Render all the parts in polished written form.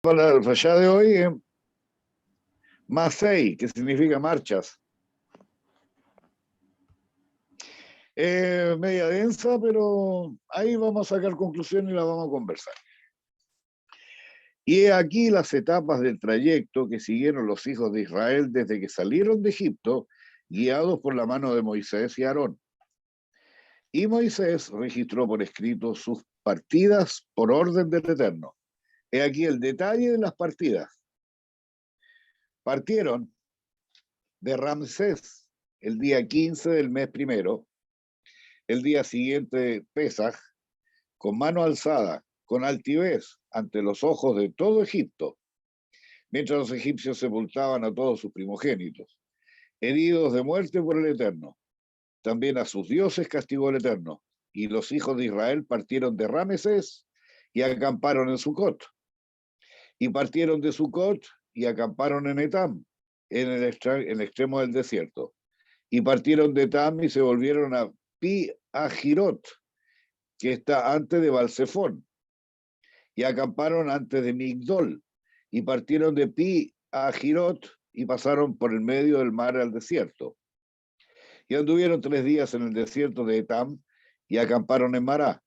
Para el fachá de hoy es Masei, que significa marchas. Media densa, pero ahí vamos a sacar conclusiones y la vamos a conversar. Y he aquí las etapas del trayecto que siguieron los hijos de Israel desde que salieron de Egipto, guiados por la mano de Moisés y Aarón. Y Moisés registró por escrito sus partidas por orden del Eterno. He aquí el detalle de las partidas. Partieron de Ramsés el día 15 del mes primero, el día siguiente Pesaj, con mano alzada, con altivez, ante los ojos de todo Egipto, mientras los egipcios sepultaban a todos sus primogénitos, heridos de muerte por el Eterno. También a sus dioses castigó el Eterno, y los hijos de Israel partieron de Ramesés y acamparon en Sucot. Y partieron de Sucot y acamparon en Etam, en el extremo del desierto. Y partieron de Etam y se volvieron a Pi Ajirot, que está antes de Balsefón, y acamparon antes de Migdol, y partieron de Pi a Jirot y pasaron por el medio del mar al desierto. Y anduvieron 3 días en el desierto de Etam y acamparon en Mará.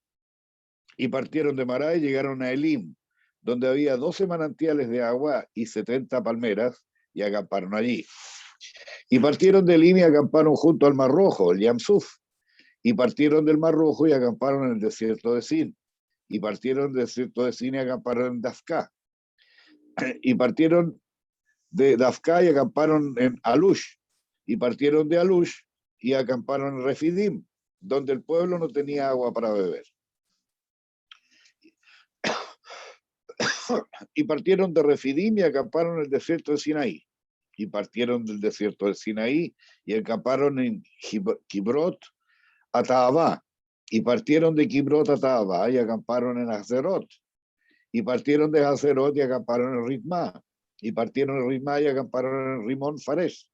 Y partieron de Mará y llegaron a Elim, donde había 12 manantiales de agua y 70 palmeras, y acamparon allí. Y partieron de Elim y acamparon junto al Mar Rojo, el Yamsuf. Y partieron del Mar Rojo y acamparon en el desierto de Sin. Y partieron del desierto de Sin y acamparon en Dafká. Y partieron de Dafká y acamparon en Alush. Y partieron de Alush y acamparon en Refidim, donde el pueblo no tenía agua para beber. Y partieron de Refidim y acamparon en el desierto de Sinaí. Y partieron del desierto de Sinaí y acamparon en Kibrot Ataabá. Y partieron de Kibrot Ataabá y acamparon en Hazerot. Y partieron de Hazerot y acamparon en Ritmá. Y partieron en Ritmá y acamparon en Rimón Fares.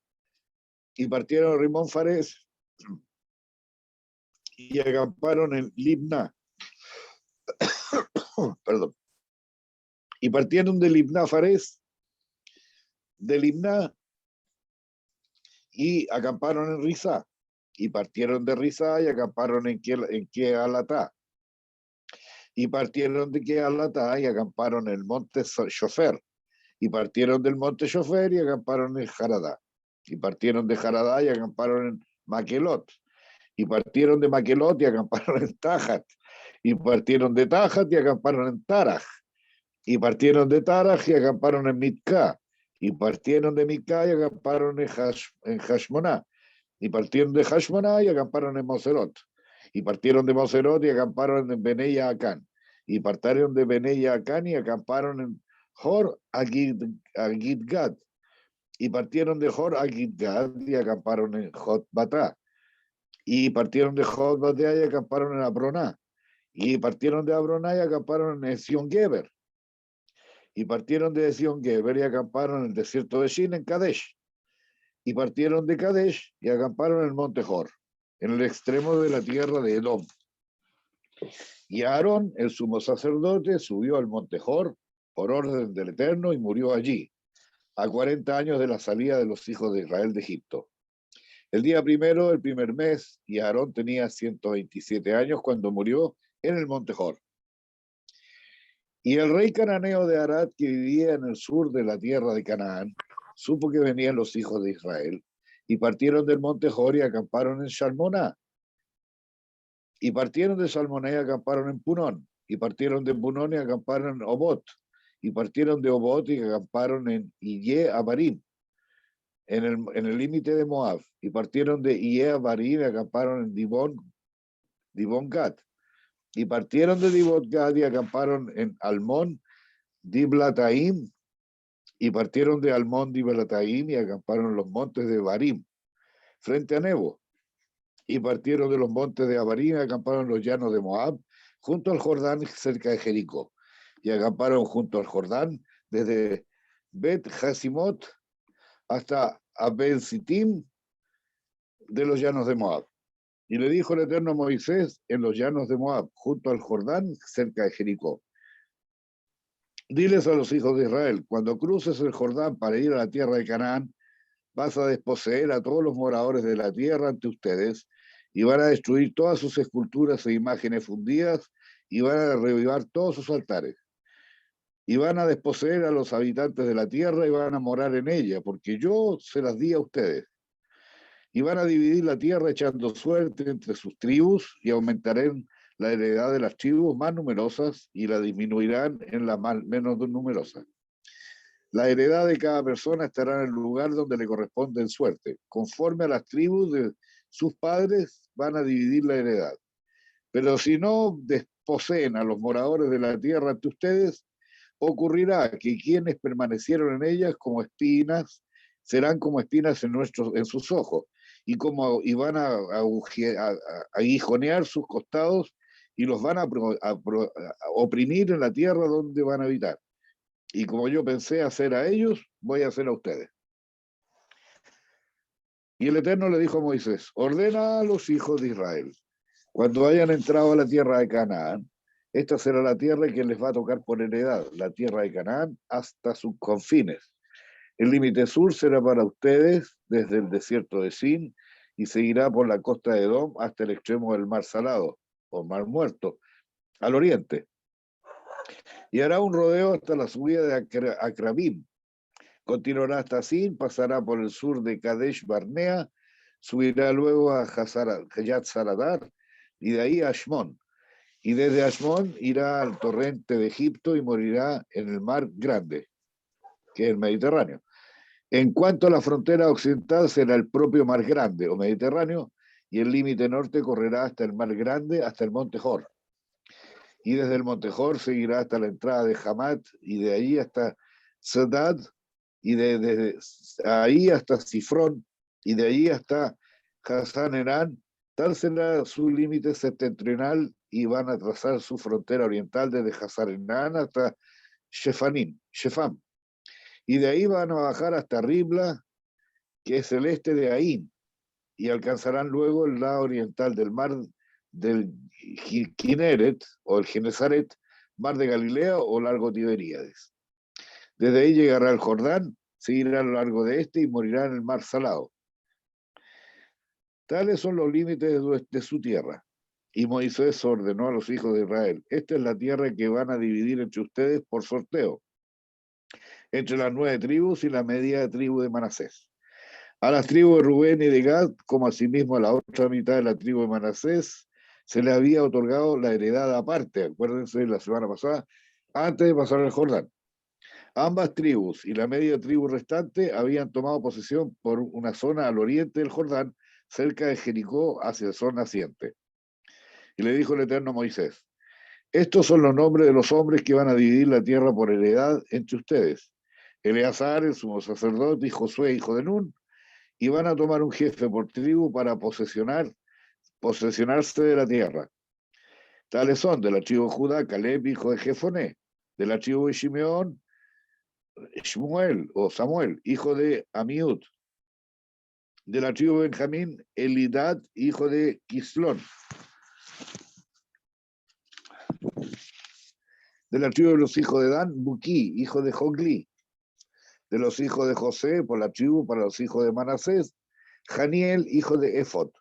Y partieron en Rimón Fares y acamparon en Libna. Perdón. Y partieron de Libna Fares, de Libna, y acamparon en Rizá. Y partieron de Rizá y acamparon en Kealatá. Y partieron de Kealatá y acamparon en el monte Shofer. Y partieron del monte Shofer y acamparon en Jaradá. Y partieron de Jaradá y acamparon en Maquelot. Y partieron de Maquelot y acamparon en Tajat. Y partieron de Tajat y acamparon en Taraj. Y partieron de Taraj y acamparon en Mitká. Y partieron de Mitká y acamparon en Hashmoná. Y partieron de Hashmoná y acamparon en Moserot. Y partieron de Moserot y acamparon en Beneya Acán. Y partieron de Beneya Acán y acamparon en Hor Agidgad. Y partieron de Hor Agidgad y acamparon en Jotbatá. Y partieron de Jotbatá y acamparon en Abroná. Y partieron de Abroná y acamparon en Sion Geber. Y partieron de Sion Geber y acamparon en el desierto de Shin, en Kadesh. Y partieron de Kadesh y acamparon en el monte Hor, en el extremo de la tierra de Edom. Y Aarón, el sumo sacerdote, subió al monte Hor por orden del Eterno y murió allí, a 40 años de la salida de los hijos de Israel de Egipto. El día primero del primer mes, y Aarón tenía 127 años cuando murió en el monte Hor. Y el rey cananeo de Arad, que vivía en el sur de la tierra de Canaán, supo que venían los hijos de Israel, y partieron del monte Hor y acamparon en Salmoná. Y partieron de Salmoná y acamparon en Punón. Y partieron de Punón y acamparon en Obot. Y partieron de Obot y acamparon en Iye Abarim, en el límite de Moab. Y partieron de Iye Abarim y acamparon en Dibon Gad. Y partieron de Dibon Gad y acamparon en Almón Diblataim. Y partieron de Almón Diblataim y acamparon en los montes de Barim, frente a Nebo. Y partieron de los montes de Abarim y acamparon en los llanos de Moab, junto al Jordán, cerca de Jericó. Y acamparon junto al Jordán, desde Bet Hasimot hasta Abel Sittim, de los llanos de Moab. Y le dijo el Eterno a Moisés, en los llanos de Moab, junto al Jordán, cerca de Jericó: Diles a los hijos de Israel, cuando cruces el Jordán para ir a la tierra de Canaán, vas a desposeer a todos los moradores de la tierra ante ustedes y van a destruir todas sus esculturas e imágenes fundidas y van a revivar todos sus altares. Y van a desposeer a los habitantes de la tierra y van a morar en ella, porque yo se las di a ustedes. Y van a dividir la tierra echando suerte entre sus tribus y aumentarán la heredad de las tribus más numerosas y la disminuirán en las menos numerosas. La heredad de cada persona estará en el lugar donde le corresponde en suerte. Conforme a las tribus de sus padres van a dividir la heredad. Pero si no desposeen a los moradores de la tierra ante ustedes, ocurrirá que quienes permanecieron en ellas como espinas serán como espinas en sus ojos y van a aguijonear sus costados y los van a oprimir en la tierra donde van a habitar. Y como yo pensé hacer a ellos, voy a hacer a ustedes. Y el Eterno le dijo a Moisés, ordena a los hijos de Israel, cuando hayan entrado a la tierra de Canaán, esta será la tierra que les va a tocar por heredad, la tierra de Canaán hasta sus confines. El límite sur será para ustedes desde el desierto de Sin y seguirá por la costa de Edom hasta el extremo del mar Salado, o mar Muerto, al oriente. Y hará un rodeo hasta la subida de Acrabim. Continuará hasta Sin, pasará por el sur de Kadesh Barnea, subirá luego a Hayat Saradar y de ahí a Ashmon. Y desde Ashmon irá al torrente de Egipto y morirá en el mar Grande, que es el Mediterráneo. En cuanto a la frontera occidental, será el propio mar Grande o Mediterráneo, y el límite norte correrá hasta el mar Grande, hasta el monte Hor. Y desde el monte Hor seguirá hasta la entrada de Hamat, y de ahí hasta Sedad, y desde ahí hasta Sifrón, y de ahí hasta Hasan Enán. Tal será su límite septentrional y van a trazar su frontera oriental desde Hasan Enán hasta Shefam. Y de ahí van a bajar hasta Ribla, que es el este de Ain, y alcanzarán luego el lado oriental del mar del Kineret o el Genesaret, mar de Galilea o lago Tiberíades. Desde ahí llegará el Jordán, seguirá a lo largo de este y morirá en el mar Salado. Tales son los límites de su tierra. Y Moisés ordenó a los hijos de Israel, esta es la tierra que van a dividir entre ustedes por sorteo, entre las 9 tribus y la media tribu de Manasés. A las tribus de Rubén y de Gad, como asimismo a la otra mitad de la tribu de Manasés, se le había otorgado la heredad aparte, acuérdense la semana pasada, antes de pasar el Jordán. Ambas tribus y la media tribu restante habían tomado posesión por una zona al oriente del Jordán, cerca de Jericó, hacia el sol naciente. Y le dijo el Eterno a Moisés, estos son los nombres de los hombres que van a dividir la tierra por heredad entre ustedes. Eleazar, el sumo sacerdote, y Josué, hijo de Nun, y van a tomar un jefe por tribu para posesionarse de la tierra. Tales son de la tribu de Judá, Caleb, hijo de Jefoné, de la tribu de Shimeón, Shmuel o Samuel, hijo de Amiud, de la tribu de Benjamín, Elidad, hijo de Quislón, de la tribu de los hijos de Dan, Buquí, hijo de Jogli, de los hijos de José, por la tribu para los hijos de Manasés, Janiel, hijo de Efod,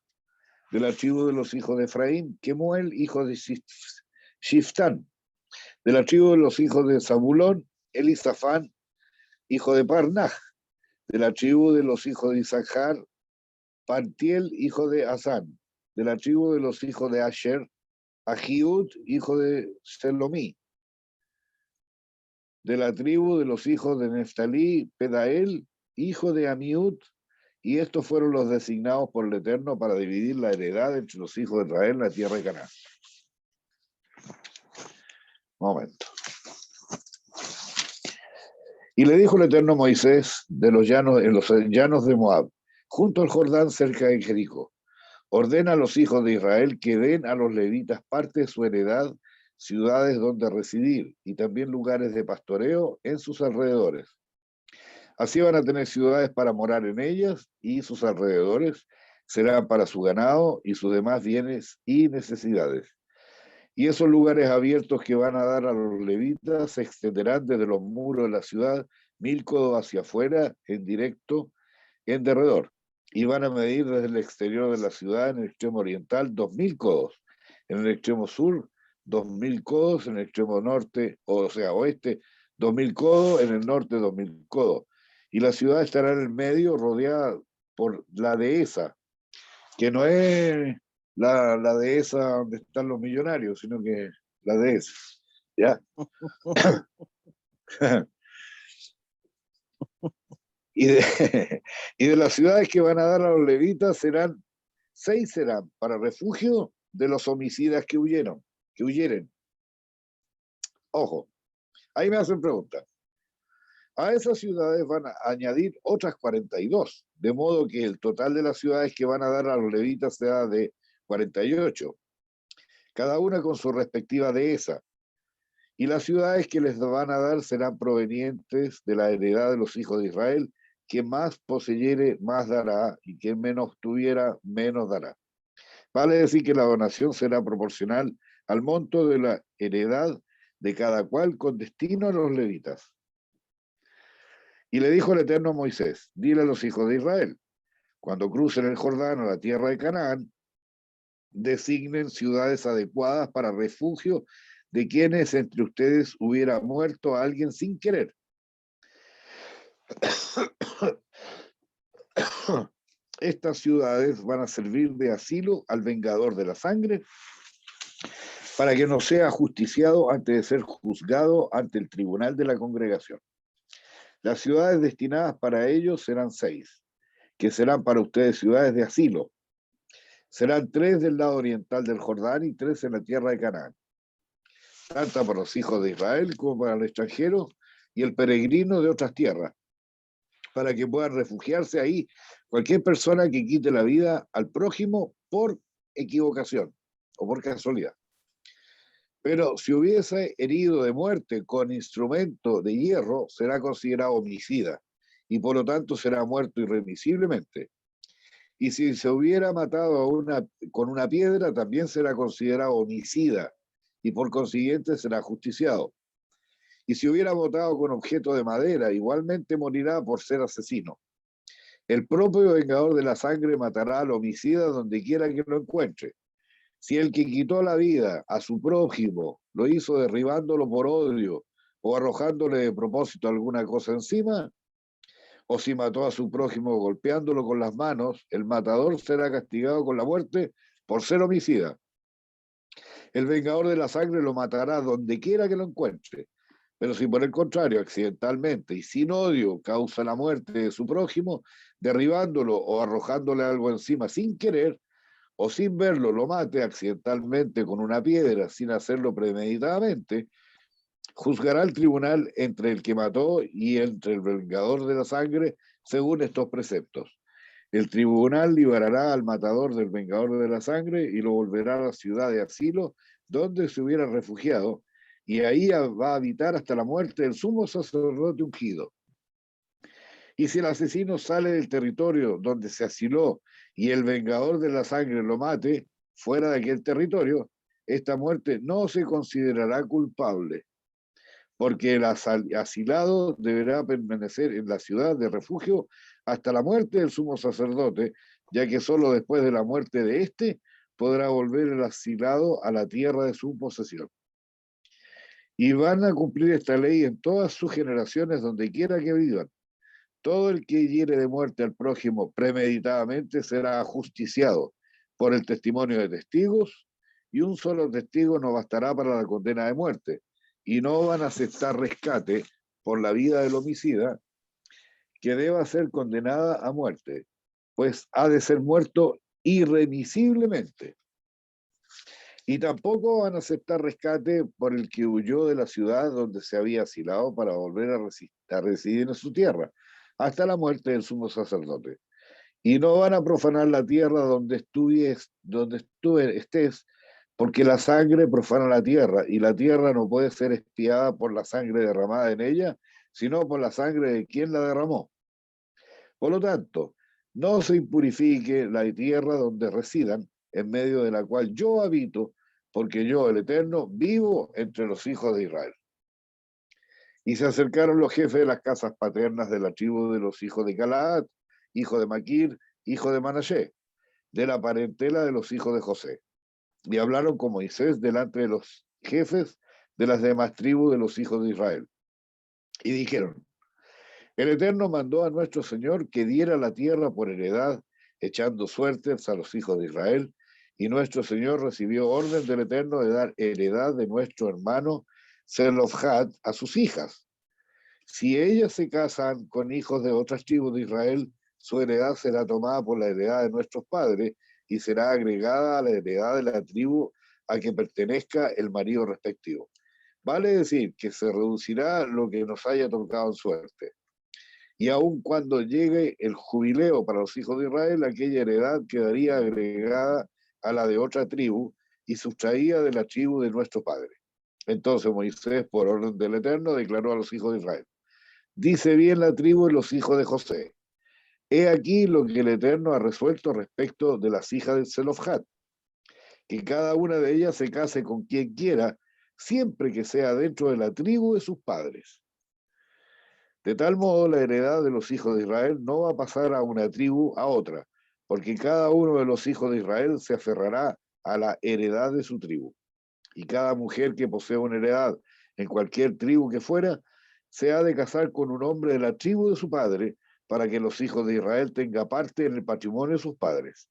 de la tribu de los hijos de Efraín, Kemuel, hijo de Shiftán, de la tribu de los hijos de Zabulón, Elisafán, hijo de Parnaj, de la tribu de los hijos de Isachar, Pantiel, hijo de Asán, de la tribu de los hijos de Asher, Ahiud, hijo de Selomí, de la tribu de los hijos de Neftalí, Pedael, hijo de Amiud, y estos fueron los designados por el Eterno para dividir la heredad entre los hijos de Israel en la tierra de Canaán. Momento. Y le dijo el Eterno a Moisés en los llanos de Moab, junto al Jordán cerca de Jericó, ordena a los hijos de Israel que den a los levitas parte de su heredad, ciudades donde residir y también lugares de pastoreo en sus alrededores. Así van a tener ciudades para morar en ellas y sus alrededores serán para su ganado y sus demás bienes y necesidades. Y esos lugares abiertos que van a dar a los levitas se extenderán desde los muros de la ciudad 1000 codos hacia afuera, en directo, en derredor. Y van a medir desde el exterior de la ciudad, en el extremo oriental, 2000 codos. En el extremo sur, 2000 codos. En el extremo norte, o sea, oeste, 2000 codos. En el norte, 2000 codos. Y la ciudad estará en el medio, rodeada por la dehesa, que no es la dehesa donde están los millonarios, sino que la dehesa. ¿Ya? y, de, y de las ciudades que van a dar a los levitas serán 6 serán para refugio de los homicidas que huyeren. Ojo, ahí me hacen preguntas. A esas ciudades van a añadir otras 42, de modo que el total de las ciudades que van a dar a los levitas será de 48, cada una con su respectiva dehesa. Y las ciudades que les van a dar serán provenientes de la heredad de los hijos de Israel. Quien más poseyere, más dará, y quien menos tuviera, menos dará. Vale decir que la donación será proporcional al monto de la heredad de cada cual, con destino a los levitas. Y le dijo el Eterno a Moisés: dile a los hijos de Israel, cuando crucen el Jordán a la tierra de Canaán, designen ciudades adecuadas para refugio de quienes entre ustedes hubiera muerto a alguien sin querer. Estas ciudades van a servir de asilo al vengador de la sangre, para que no sea ajusticiado antes de ser juzgado ante el tribunal de la congregación. Las ciudades destinadas para ellos serán 6, que serán para ustedes ciudades de asilo. Serán 3 del lado oriental del Jordán y 3 en la tierra de Canaán, tanto para los hijos de Israel como para el extranjero y el peregrino de otras tierras, para que puedan refugiarse ahí cualquier persona que quite la vida al prójimo por equivocación o por casualidad. Pero si hubiese herido de muerte con instrumento de hierro, será considerado homicida y por lo tanto será muerto irremisiblemente. Y si se hubiera matado con una piedra, también será considerado homicida y por consiguiente será justiciado. Y si hubiera matado con objeto de madera, igualmente morirá por ser asesino. El propio vengador de la sangre matará al homicida donde quiera que lo encuentre. Si el que quitó la vida a su prójimo lo hizo derribándolo por odio o arrojándole de propósito alguna cosa encima, o si mató a su prójimo golpeándolo con las manos, el matador será castigado con la muerte por ser homicida. El vengador de la sangre lo matará donde quiera que lo encuentre. Pero si por el contrario, accidentalmente y sin odio, causa la muerte de su prójimo, derribándolo o arrojándole algo encima sin querer, o sin verlo lo mate accidentalmente con una piedra sin hacerlo premeditadamente, juzgará el tribunal entre el que mató y entre el vengador de la sangre según estos preceptos. El tribunal liberará al matador del vengador de la sangre y lo volverá a la ciudad de asilo donde se hubiera refugiado, y ahí va a habitar hasta la muerte del sumo sacerdote ungido. Y si el asesino sale del territorio donde se asiló y el vengador de la sangre lo mate fuera de aquel territorio, esta muerte no se considerará culpable, porque el asilado deberá permanecer en la ciudad de refugio hasta la muerte del sumo sacerdote, ya que solo después de la muerte de éste podrá volver el asilado a la tierra de su posesión. Y van a cumplir esta ley en todas sus generaciones, donde quiera que vivan. Todo el que hiere de muerte al prójimo premeditadamente será ajusticiado por el testimonio de testigos, y un solo testigo no bastará para la condena de muerte, y no van a aceptar rescate por la vida del homicida, que deba ser condenada a muerte, pues ha de ser muerto irremisiblemente. Y tampoco van a aceptar rescate por el que huyó de la ciudad donde se había asilado para volver a residir en su tierra, hasta la muerte del sumo sacerdote. Y no van a profanar la tierra donde estés, porque la sangre profana la tierra, y la tierra no puede ser expiada por la sangre derramada en ella, sino por la sangre de quien la derramó. Por lo tanto, no se impurifique la tierra donde residan, en medio de la cual yo habito, porque yo, el Eterno, vivo entre los hijos de Israel. Y se acercaron los jefes de las casas paternas de la tribu de los hijos de Galaad, hijo de Maquir, hijo de Manasé, de la parentela de los hijos de José. Y hablaron con Moisés delante de los jefes de las demás tribus de los hijos de Israel. Y dijeron, el Eterno mandó a nuestro Señor que diera la tierra por heredad, echando suertes a los hijos de Israel, y nuestro Señor recibió orden del Eterno de dar heredad de nuestro hermano Zelofhad a sus hijas. Si ellas se casan con hijos de otras tribus de Israel, su heredad será tomada por la heredad de nuestros padres y será agregada a la heredad de la tribu a que pertenezca el marido respectivo. Vale decir que se reducirá lo que nos haya tocado en suerte. Y aun cuando llegue el jubileo para los hijos de Israel, aquella heredad quedaría agregada a la de otra tribu y sustraída de la tribu de nuestro padre. Entonces Moisés, por orden del Eterno, declaró a los hijos de Israel, dice bien la tribu de los hijos de José. He aquí lo que el Eterno ha resuelto respecto de las hijas de Zelofhad, que cada una de ellas se case con quien quiera, siempre que sea dentro de la tribu de sus padres. De tal modo, la heredad de los hijos de Israel no va a pasar a una tribu a otra, porque cada uno de los hijos de Israel se aferrará a la heredad de su tribu. Y cada mujer que posea una heredad en cualquier tribu que fuera, se ha de casar con un hombre de la tribu de su padre, para que los hijos de Israel tengan parte en el patrimonio de sus padres.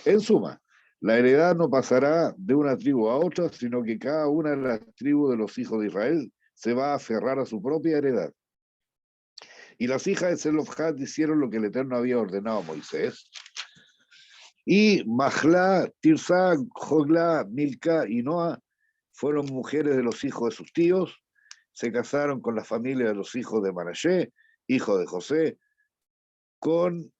En suma, la heredad no pasará de una tribu a otra, sino que cada una de las tribus de los hijos de Israel se va a aferrar a su propia heredad. Y las hijas de Zelofhad hicieron lo que el Eterno había ordenado a Moisés. Y Mahla, Tirsa, Jogla, Milca y Noa fueron mujeres de los hijos de sus tíos, se casaron con la familia de los hijos de Manasé, hijo de José, con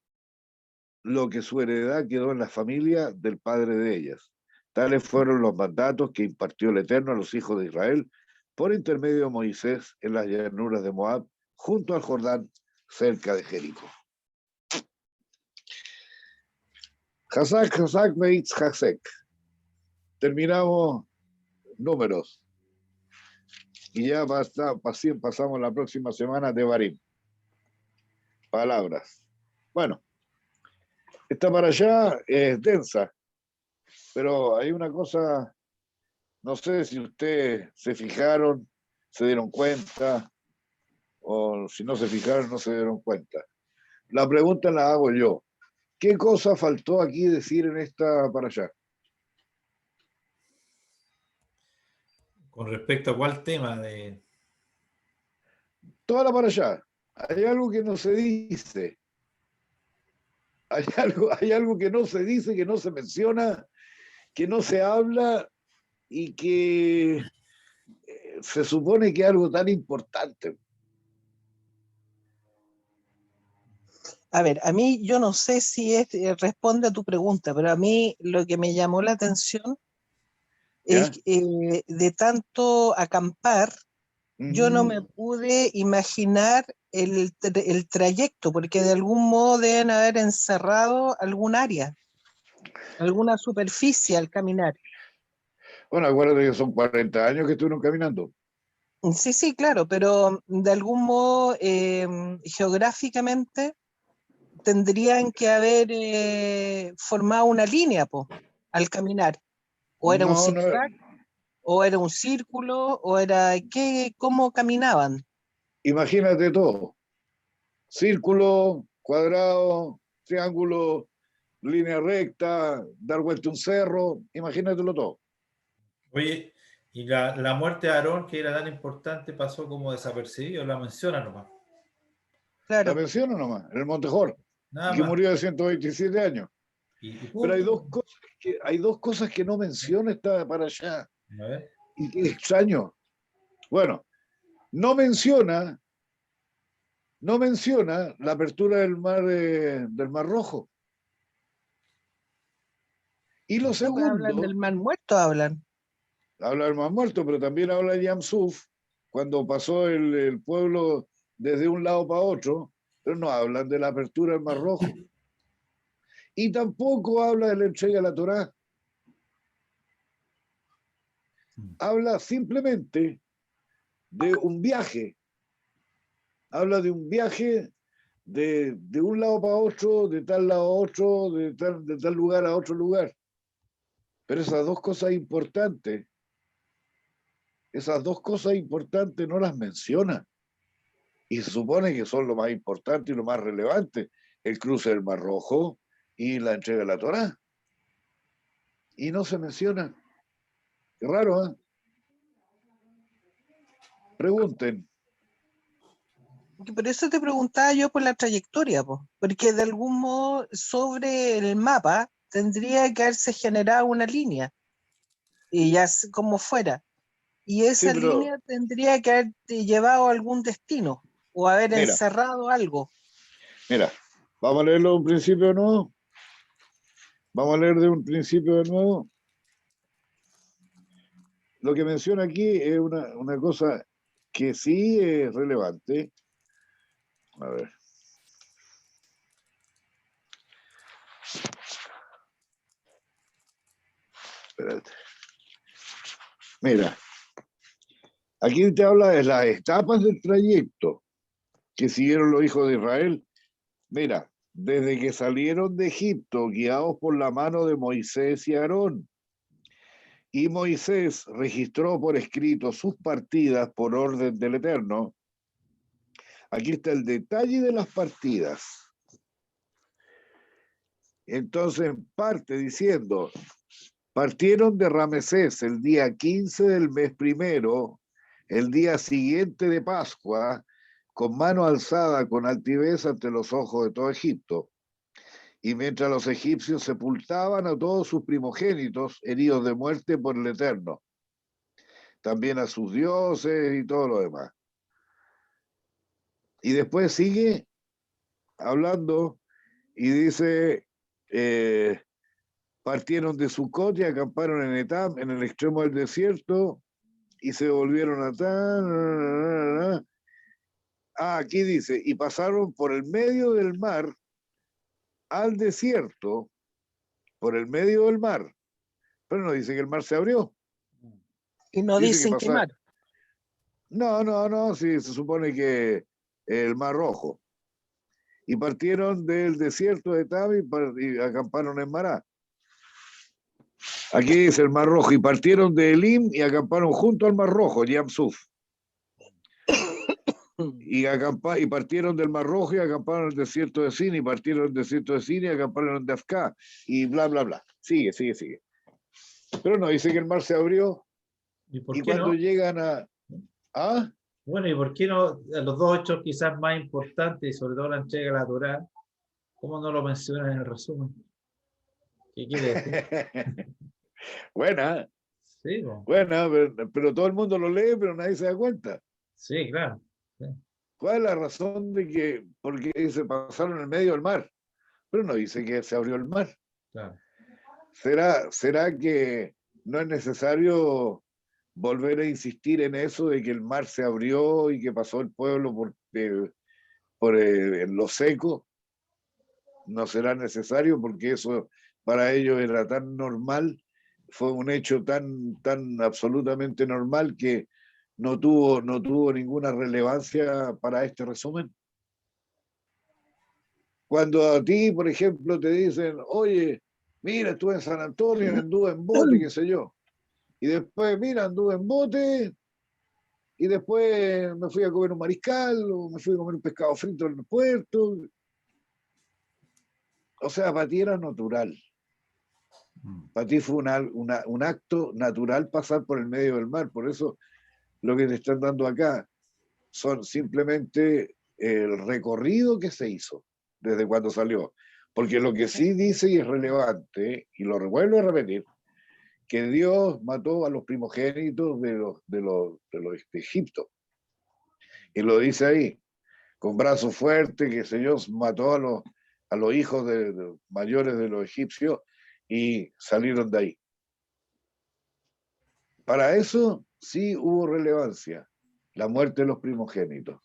lo que su heredad quedó en la familia del padre de ellas. Tales fueron los mandatos que impartió el Eterno a los hijos de Israel por intermedio de Moisés en las llanuras de Moab, junto al Jordán, cerca de Jericó. Hazak, Hazak, Beitz, Hazek. Terminamos números. Y ya pasamos la próxima semana de Barim. Palabras. Bueno, esta para allá es densa, pero hay una cosa, no sé si ustedes se fijaron, se dieron cuenta, o si no se fijaron, no se dieron cuenta. La pregunta la hago yo. ¿Qué cosa faltó aquí decir en esta para allá? ¿Con respecto a cuál tema? Toda la para allá. Hay algo que no se dice. Hay algo que no se dice, que no se menciona, que no se habla y que se supone que es algo tan importante. A ver, a mí yo no sé si responde a tu pregunta, pero a mí lo que me llamó la atención es de tanto acampar, yo no me pude imaginar el trayecto, porque de algún modo deben haber encerrado algún área, alguna superficie al caminar. Bueno, acuérdate que son 40 años que estuvieron caminando. Sí, sí, claro, pero de algún modo geográficamente tendrían que haber formado una línea al caminar. O era un No, no, zigzag, o era un círculo, o era ¿cómo caminaban? imagínate todo. Círculo, cuadrado, triángulo, línea recta, dar vuelta un cerro, imagínatelo todo. Oye, y la muerte de Aarón, que era tan importante, pasó como desapercibido, la menciona nomás. La Claro. menciono nomás, en el Montejor, Nada que más. murió de 127 años. Y Pero hay punto. dos cosas que no menciona esta para allá. A ver. Y que es extraño. Bueno, no menciona la apertura del Mar Rojo. Y lo No, pues hablan del segundo, Mar Muerto, hablan. habla del Mar Muerto, pero también habla de Yam Suf, cuando pasó el pueblo desde un lado para otro, pero no hablan de la apertura del Mar Rojo. Y tampoco habla de la entrega de la Torá. habla simplemente de un viaje. Habla de un viaje de un lado para otro, de tal lado a otro, de tal lugar a otro lugar. Pero esas dos cosas importantes no las menciona. Y se supone que son lo más importante y lo más relevante, el cruce del Mar Rojo y la entrega de la Torá. Y no se menciona. Qué raro, ¿eh? Pregunten. Por eso te preguntaba yo por la trayectoria, po, porque de algún modo sobre el mapa tendría que haberse generado una línea, y ya como fuera. Y esa Sí, pero línea tendría que haber llevado a algún destino o haber mira, encerrado algo. mira, vamos a leerlo de un principio de nuevo. Vamos a leer de un principio de nuevo. Lo que menciona aquí es una cosa que sí es relevante. A ver. Espérate. Mira, aquí te habla de las etapas del trayecto que siguieron los hijos de Israel. Mira, desde que salieron de Egipto, guiados por la mano de Moisés y Aarón. Y Moisés registró por escrito sus partidas por orden del Eterno. Aquí está el detalle de las partidas. Entonces parte diciendo, partieron de Ramesés el día 15 del mes primero, el día siguiente de Pascua, con mano alzada con altivez ante los ojos de todo Egipto. Y mientras los egipcios sepultaban a todos sus primogénitos heridos de muerte por el Eterno, también a sus dioses y todo lo demás. Y después sigue hablando y dice, partieron de Sucot y acamparon en Etam, en el extremo del desierto, y se volvieron a tal. Aquí dice, y pasaron por el medio del mar al desierto, por el medio del mar. Pero no dice que el mar se abrió. Y no Dice que dicen pasaron. quemar. No, sí, se supone que el Mar Rojo. Y partieron del desierto de Etam y acamparon en Mará. Aquí dice el Mar Rojo, y partieron de Elim y acamparon junto al Mar Rojo, Yam Suf. Y partieron del Mar Rojo y acamparon en el desierto de Sin, y partieron del desierto de Sin y acamparon en Dafká, y bla, bla, bla. Sigue. Pero no, dice que el mar se abrió, ¿Y por y qué cuando no? llegan a... ¿Ah? Bueno, ¿y por qué no los dos hechos quizás más importantes y sobre todo la entrega de la Torá, cómo no lo mencionan en el resumen? ¿Qué quiere decir? Buena, Sí, bueno, pero todo el mundo lo lee, pero nadie se da cuenta. sí, claro. Sí, ¿Cuál es la razón de que, porque se pasaron en el medio del mar? Pero no dice que se abrió el mar. claro. ¿Será que no es necesario volver a insistir en eso de que el mar se abrió y que pasó el pueblo por lo seco? No será necesario porque eso para ellos era tan normal, fue un hecho tan absolutamente normal que no tuvo ninguna relevancia para este resumen. Cuando a ti, por ejemplo, te dicen, oye, mira, estuve en San Antonio, anduve en bote, qué sé yo, y después, mira, anduve en bote, y después me fui a comer un mariscal, o me fui a comer un pescado frito en el puerto. O sea, para ti era natural. Para ti fue un acto natural pasar por el medio del mar. Por eso lo que te están dando acá son simplemente el recorrido que se hizo desde cuando salió. Porque lo que sí dice y es relevante, y lo vuelvo a repetir, que Dios mató a los primogénitos de Egipto. Y lo dice ahí, con brazo fuerte, que Dios mató a los hijos mayores de los egipcios y salieron de ahí. Para eso sí hubo relevancia, la muerte de los primogénitos.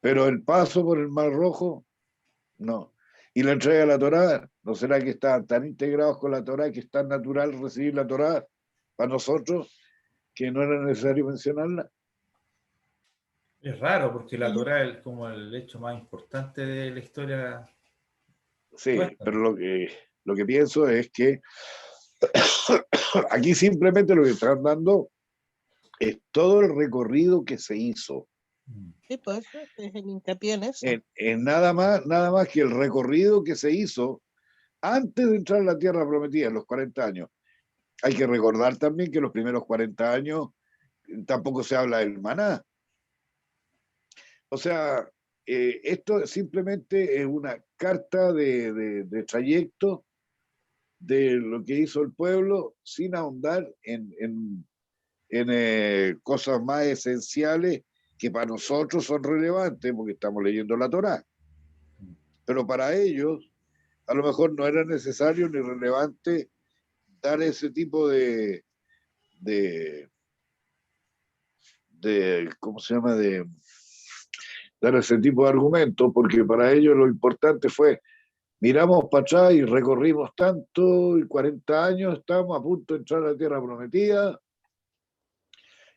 Pero el paso por el Mar Rojo, no. Y la entrega de la Torá, ¿no será que estaban tan integrados con la Torá que es tan natural recibir la Torá? para nosotros que no era necesario mencionarla. Es raro porque la Y yo- Torá es como el hecho más importante de la historia Sí, nuestra. pero lo que pienso es que aquí simplemente lo que están dando es todo el recorrido que se hizo. Mm. Sí, pues eso es el hincapié en eso. En nada más que el recorrido que se hizo antes de entrar a la Tierra Prometida, en los 40 años. Hay que recordar también que los primeros 40 años tampoco se habla del maná. O sea, esto simplemente es una carta de trayecto de lo que hizo el pueblo sin ahondar en cosas más esenciales que para nosotros son relevantes porque estamos leyendo la Torá. Pero para ellos a lo mejor no era necesario ni relevante dar ese tipo de, ¿cómo se llama? Dar ese tipo de argumentos, porque para ellos lo importante fue, miramos para atrás y recorrimos tanto, y 40 años estamos a punto de entrar a la Tierra Prometida,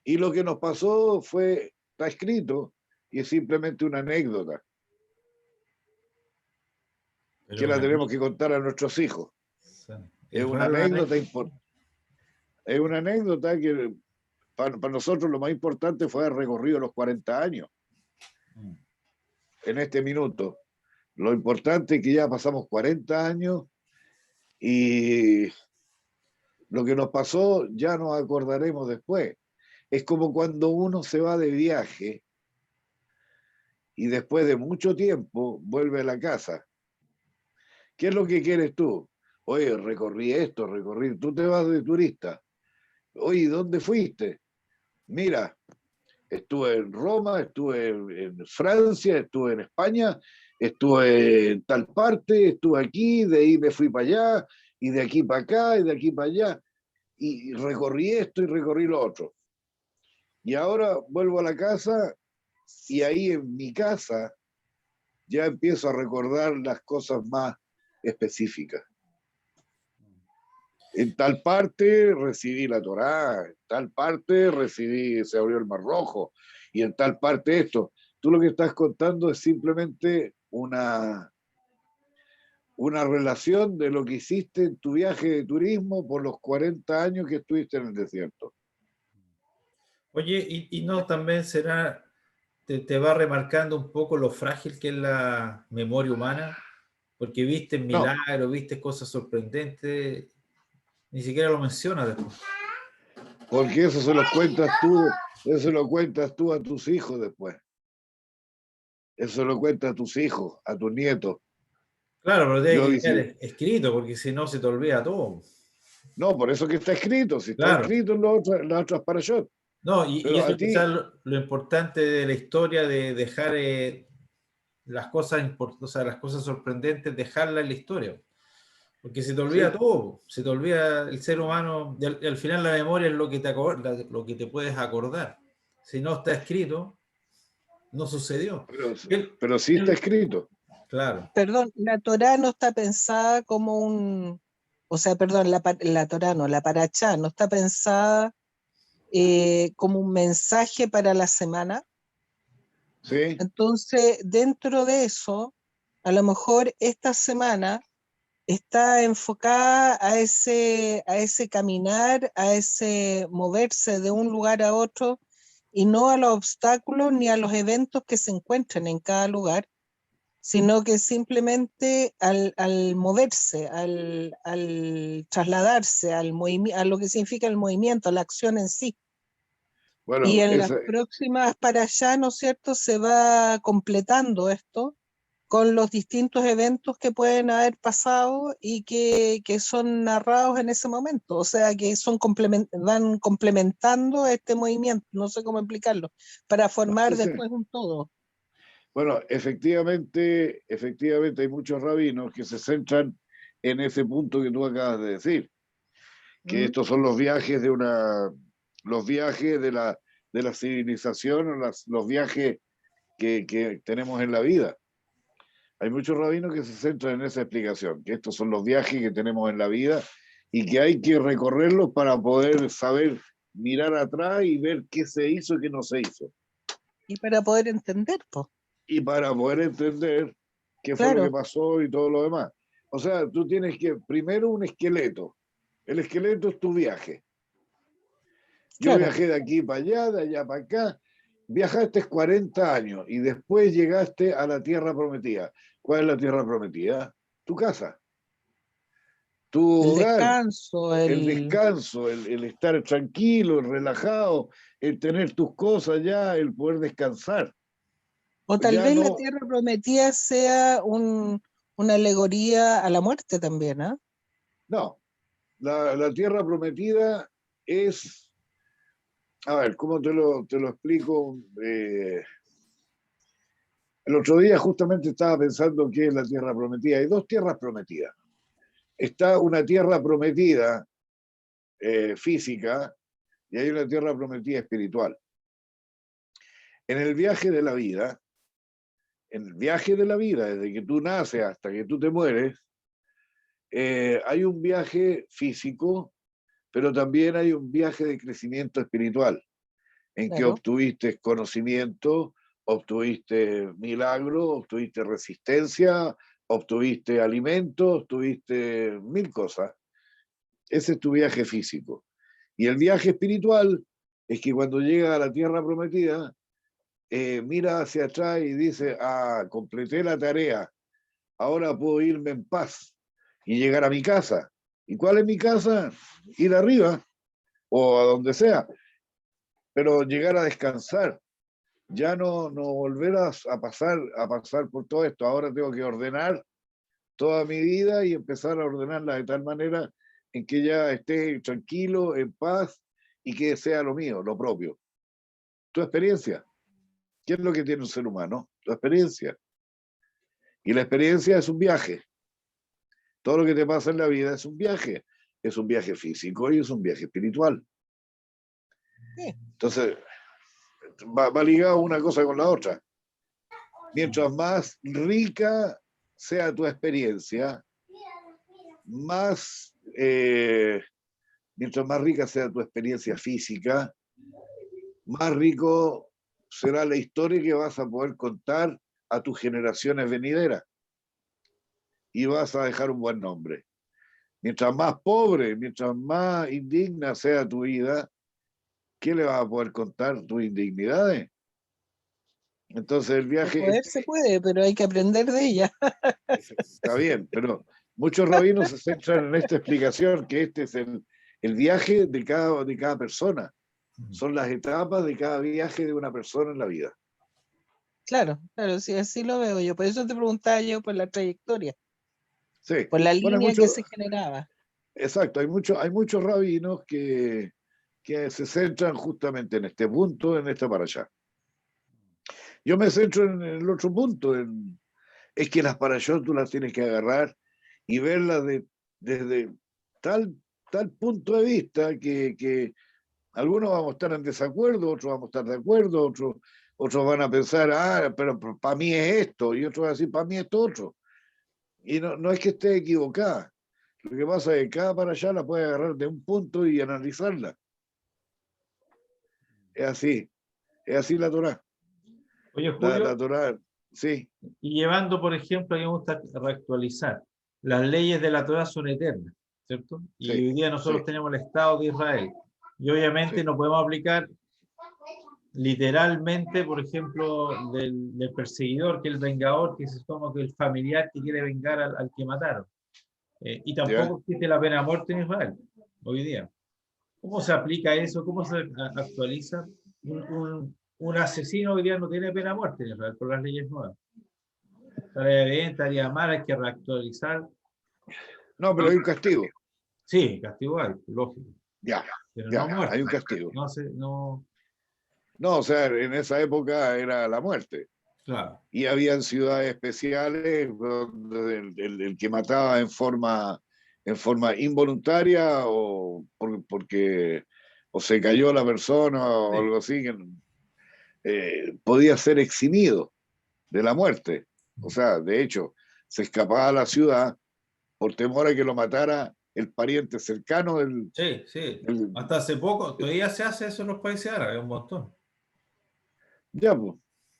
y lo que nos pasó fue, está escrito, y es simplemente una anécdota, que Pero la una tenemos que contar a nuestros hijos. Es es una raro una anécdota, anécdota. es una anécdota que para nosotros lo más importante fue haber recorrido los 40 años Mm. en este minuto. Lo importante es que ya pasamos 40 años y lo que nos pasó ya nos acordaremos después. Es como cuando uno se va de viaje y después de mucho tiempo vuelve a la casa. ¿Qué es lo que quieres tú? Oye, recorrí esto, recorrí. Tú te vas de turista. Oye, ¿dónde fuiste? Mira, estuve en Roma, estuve en Francia, estuve en España, estuve en tal parte, estuve aquí, de ahí me fui para allá, y de aquí para acá, y de aquí para allá, y recorrí esto y recorrí lo otro. Y ahora vuelvo a la casa y ahí en mi casa ya empiezo a recordar las cosas más específicas. En tal parte recibí la Torá, en tal parte recibí, se abrió el Mar Rojo, y en tal parte esto. Tú lo que estás contando es simplemente una relación de lo que hiciste en tu viaje de turismo por los 40 años que estuviste en el desierto. Oye, y no también será, te va remarcando un poco lo frágil que es la memoria humana, porque viste No, milagros, viste cosas sorprendentes, ni siquiera lo mencionas después. porque eso se lo cuentas tú, eso lo cuentas tú a tus hijos después. Eso lo cuentas a tus hijos, a tus nietos. Claro, pero tiene Yo que quedar visité. escrito, porque si no se te olvida todo. No, por eso que está escrito, si está Claro. escrito en las otras parashot. No, y Pero a eso quizás ti, lo importante de la historia, de dejar las cosas, o sea, las cosas sorprendentes, dejarlas en la historia. Porque se te olvida sí, todo, se te olvida el ser humano, y al final la memoria es lo que lo que te puedes acordar. Si no está escrito, no sucedió. pero, Él- pero sí está él- escrito. claro, Perdón, la Torá no está pensada como un, o sea, perdón, la Torá no, la Parachá no está pensada como un mensaje para la semana. Sí, Entonces, dentro de eso, a lo mejor esta semana está enfocada a ese caminar, a ese moverse de un lugar a otro y no a los obstáculos ni a los eventos que se encuentran en cada lugar, sino que simplemente al moverse, al trasladarse, a lo que significa el movimiento, a la acción en sí. Y bueno, en las próximas para allá, ¿no es cierto?, se va completando esto con los distintos eventos que pueden haber pasado y que son narrados en ese momento. O sea, que van complementando este movimiento, no sé cómo explicarlo, para formar sí, sí. después un todo. Bueno, efectivamente hay muchos rabinos que se centran en ese punto que tú acabas de decir, que ¿Mm? estos son los viajes de la civilización o los viajes que tenemos en la vida. Hay muchos rabinos que se centran en esa explicación, que estos son los viajes que tenemos en la vida y que hay que recorrerlos para poder saber mirar atrás y ver qué se hizo y qué no se hizo. Y para poder entender, pues. Y para poder entender qué fue lo que Claro, pasó y todo lo demás. O sea, tú tienes que, primero un esqueleto. El esqueleto es tu viaje. Yo claro. viajé de aquí para allá, de allá para acá. Viajaste 40 años y después llegaste a la tierra prometida. ¿Cuál es la tierra prometida? Tu casa, tu El hogar, descanso, el descanso, el estar tranquilo, el relajado, el tener tus cosas ya, el poder descansar. o tal Ya vez la no, tierra prometida sea una alegoría a la muerte también, ¿ah? no. La tierra prometida es, a ver, ¿cómo te lo explico? El otro día justamente estaba pensando qué es la tierra prometida. Hay dos tierras prometidas. Está una tierra prometida física y hay una tierra prometida espiritual. En el viaje de la vida, en el viaje de la vida, desde que tú naces hasta que tú te mueres, hay un viaje físico, pero también hay un viaje de crecimiento espiritual, en que Claro. obtuviste conocimiento, obtuviste milagro, obtuviste resistencia, obtuviste alimento, obtuviste mil cosas. Ese es tu viaje físico. Y el viaje espiritual es que cuando llega a la tierra prometida, mira hacia atrás y dice, ah, completé la tarea, ahora puedo irme en paz y llegar a mi casa. ¿Y cuál es mi casa? Ir arriba o a donde sea, pero llegar a descansar, ya no volver a pasar por todo esto. Ahora tengo que ordenar toda mi vida y empezar a ordenarla de tal manera en que ya esté tranquilo, en paz y que sea lo mío, lo propio. Tu experiencia. ¿Qué es lo que tiene un ser humano? Tu experiencia. Y la experiencia es un viaje. Todo lo que te pasa en la vida es un viaje. Es un viaje físico y es un viaje espiritual. Sí. Entonces, va ligado una cosa con la otra. Mientras más rica sea tu experiencia, más, mientras más rica sea tu experiencia física, más rico será la historia que vas a poder contar a tus generaciones venideras y vas a dejar un buen nombre. Mientras más pobre, mientras más indigna sea tu vida, ¿qué le vas a poder contar? Tus indignidades. Entonces el De viaje poder se puede, pero hay que aprender de ella. está bien, pero muchos rabinos se centran en esta explicación, que este es el viaje de cada persona. Son las etapas de cada viaje de una persona en la vida. Claro, claro, sí, así lo veo yo. Por eso te preguntaba yo por la trayectoria, Sí, por la bueno, línea que se generaba. exacto, hay muchos rabinos que se centran justamente en este punto, en esta para allá. Yo me centro en el otro punto, es que las parashot tú las tienes que agarrar y verlas desde tal, tal punto de vista que algunos vamos a estar en desacuerdo, otros vamos a estar de acuerdo, otros van a pensar, ah, pero para mí es esto, y otros van a decir, para mí es esto otro. Y no es que esté equivocada. Lo que pasa es que cada para allá la puede agarrar de un punto y analizarla. Es así la Torá. Oye, La Julio, Torá, sí, y llevando, por ejemplo, a mí me gusta reactualizar, las leyes de la Torá son eternas, ¿cierto? Y sí, hoy día nosotros sí, tenemos el Estado de Israel. Y obviamente sí, no podemos aplicar literalmente, por ejemplo, del perseguidor, que es el vengador, que es como que el familiar que quiere vengar al que mataron. Y ¿ya? tampoco existe la pena de muerte en Israel hoy día. ¿Cómo se aplica eso? ¿Cómo se actualiza? Un asesino hoy día no tiene pena de muerte en Israel por las leyes nuevas. Estaría bien, estaría mal, hay que reactualizar. No, pero hay un castigo. Sí, castigo hay, lógico, Ya, pero no ya, hay muerte. un castigo. No, No, o sea, en esa época era la muerte. claro. Y habían ciudades especiales donde el que mataba en forma involuntaria o porque o se cayó la persona o Sí. algo así, podía ser eximido de la muerte. O sea, de hecho, se escapaba a la ciudad por temor a que lo matara el pariente cercano Sí, sí. del- Hasta hace poco, todavía se hace eso en los países árabes, un montón. ya, pues,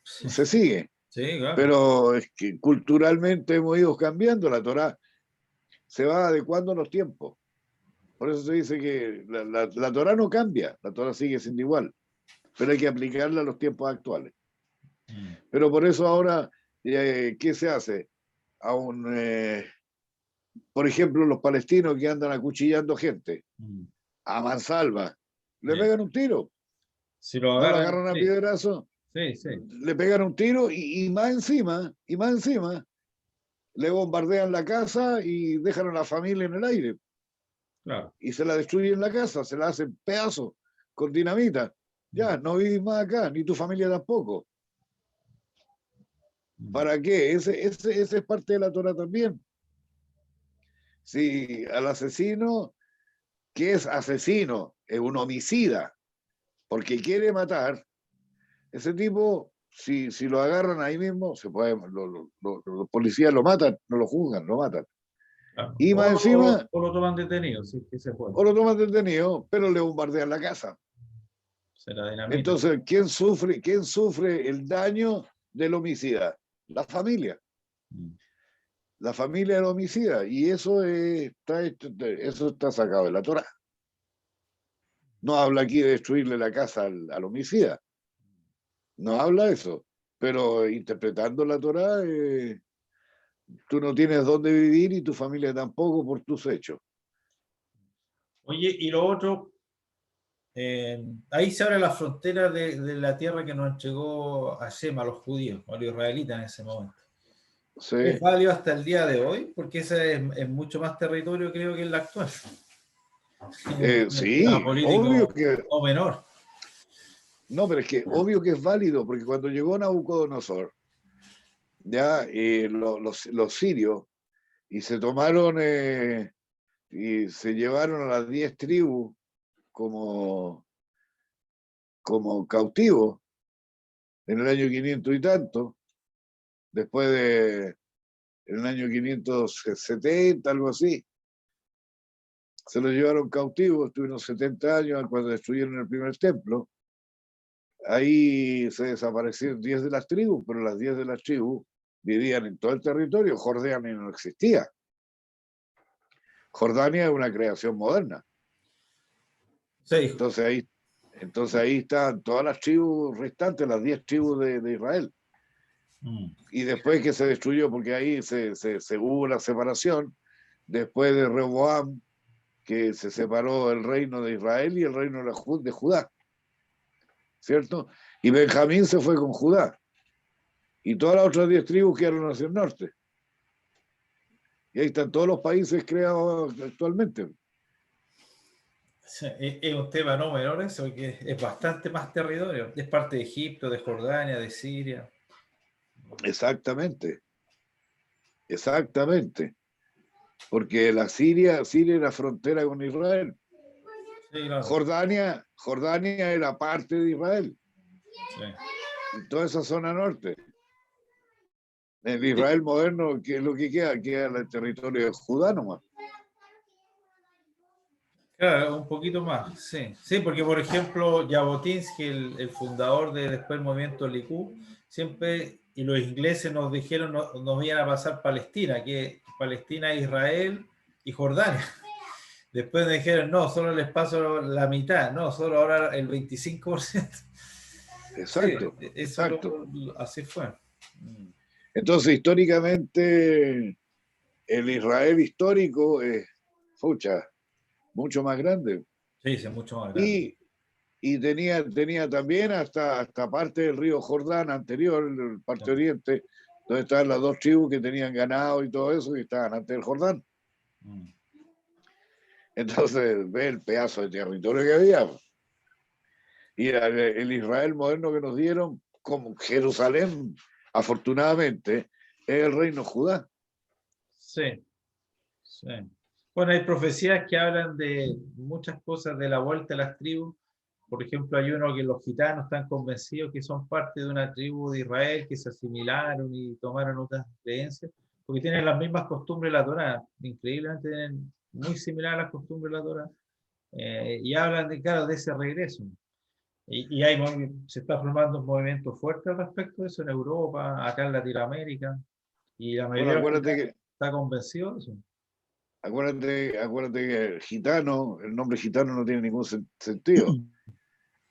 Sí, se sigue. sí, claro. Pero es que culturalmente hemos ido cambiando, la Torá se va adecuando a los tiempos. Por eso se dice que la Torá no cambia, la Torá sigue siendo igual, pero hay que aplicarla a los tiempos actuales. Mm, Pero por eso ahora, ¿qué se hace? Por ejemplo, los palestinos que andan acuchillando gente, mm. a mansalva, le Yeah. pegan un tiro, Si lo no lo agarran, agarran a sí, piedrazo, sí, sí, le pegan un tiro y más encima, le bombardean la casa y dejan a la familia en el aire claro. y se la destruyen la casa, se la hacen pedazos con dinamita. Ya, no vivís más acá, ni tu familia tampoco. Mm, ¿Para qué? Ese es parte de la Torah también. Si al asesino, que es asesino, es un homicida, porque quiere matar, ese tipo, si lo agarran ahí mismo, se puede, los policías lo matan, no lo juzgan, lo matan. claro. Y más encima, O lo toman detenido, sí, que se puede. o lo toman detenido, pero le bombardean la casa. Se la dinamita. Entonces, quién sufre el daño del homicida? La familia. Mm, La familia del homicida. Y eso, eso está sacado de la Torah. No habla aquí de destruirle la casa al homicida. No habla eso. Pero interpretando la Torah, tú no tienes dónde vivir y tu familia tampoco por tus hechos. Oye, y lo otro, ahí se abre la frontera de la tierra que nos entregó Hashem a los judíos, a los israelitas en ese momento. ¿Sí? ¿Es válido hasta el día de hoy? Porque ese es mucho más territorio, creo, que el actual. Un tema Sí, obvio político que, o menor. no, pero es que obvio que es válido, porque cuando llegó Nabucodonosor, ya los sirios, y se tomaron y se llevaron a las 10 tribus como, como cautivos en el año 500 y tanto, después de, en el año 570, algo así, se los llevaron cautivos, estuvieron 70 años cuando destruyeron el primer templo. Ahí se desaparecieron 10 de las tribus, pero las 10 de las tribus vivían en todo el territorio. Jordania no existía. Jordania es una creación moderna. Sí. Entonces ahí están todas las tribus restantes, las 10 tribus de Israel. Mm. Y después que se destruyó, porque ahí se hubo la separación, después de Rehoboam, que se separó el reino de Israel y el reino de Judá, ¿cierto? Y Benjamín se fue con Judá. Y todas las otras 10 tribus quedaron hacia el norte. Y ahí están todos los países creados actualmente. Es un tema no menor eso, que es bastante más territorio. Es parte de Egipto, de Jordania, de Siria. Exactamente, exactamente. Porque Siria era frontera con Israel. Sí, claro. Jordania era parte de Israel. Sí. Y toda esa zona norte. En Israel moderno, ¿qué es lo que queda? Queda el territorio de Judá nomás. Claro, un poquito más, sí. Sí, porque por ejemplo, Jabotinsky, el fundador de después del movimiento Likud, siempre, y los ingleses nos dijeron, nos iban a pasar Palestina, que Palestina, Israel y Jordania. Después me dijeron, no, solo les paso la mitad, no, solo ahora el 25%. Sí, Exacto, eso exacto. así fue. Entonces, históricamente, el Israel histórico es, pucha, mucho más grande. Sí, es mucho más grande. Y tenía también hasta parte del río Jordán anterior, el parte oriente, donde estaban las dos tribus que tenían ganado y todo eso, y estaban antes del Jordán. Mm. Entonces, ve el pedazo de territorio que había. Y el Israel moderno que nos dieron, como Jerusalén, afortunadamente, es el reino Judá. Sí, sí. Bueno, hay profecías que hablan de muchas cosas de la vuelta de las tribus. Por ejemplo, hay uno que los gitanos están convencidos que son parte de una tribu de Israel, que se asimilaron y tomaron otras creencias, porque tienen las mismas costumbres de la Torá. Increíblemente tienen muy similar a las costumbres de la Torá, y hablan de, claro, de ese regreso. Y se está formando un movimiento fuerte al respecto de eso en Europa, acá en Latinoamérica, y la Bueno, mayoría de los acuérdate gitanos que, está convencido de eso. acuérdate que gitano, el nombre gitano no tiene ningún sentido.